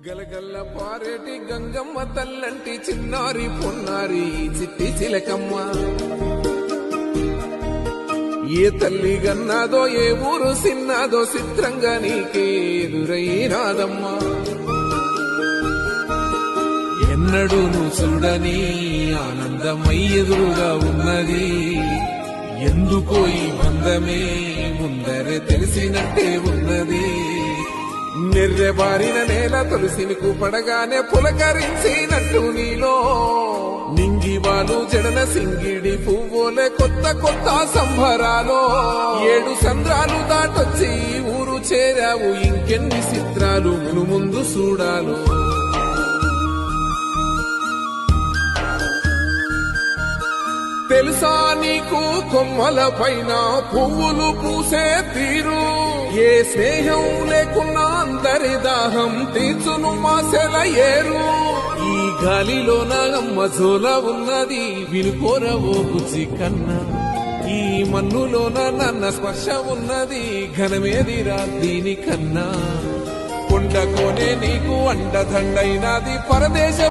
గలగల్ల పారేటి గంగమ్మ తల్లంటి చిన్నారి పొన్నారి చిట్టి చిలకమ్మ ఏ తల్లి గన్నాదో ఏ ఊరు సిన్నాదో చిత్రంగా నీకే ఎదురైనాదమ్మా ఎన్నడూ నువ్వు చూడని ఆనందమై ఎదురుగా ఉన్నది ఎందుకో ఈ బంధమే ముందరే తెలిసినట్టే ఉన్నది నిర్రెబారిన నేల తులసినికు పడగానే పులకరించినట్టు నీలో నింగివాలు జడన సింగిడి పువ్వులే కొత్త కొత్త సంభరాలో 7 సంద్రాలు దాటొచ్చి ఊరు చేరావు ఇంకెన్ని చిత్రాలు ముందు చూడాలో తెలుసా నీకు కొమ్మల పైన పువ్వులు పూసే తీరు ఏ స్నేహం లేకున్నా అందరి దాహం తీర్చును మాసెల ఏరు ఈ గాలిలోన అమ్మ జోల ఉన్నది వినుకోరవో బుజ్జి కన్నా ఈ మన్నులోన నన్న స్పర్శ ఉన్నది ఘనమేదిరా దీనికన్నా కొండకోనే నీకు అండదండైనది పరదేశ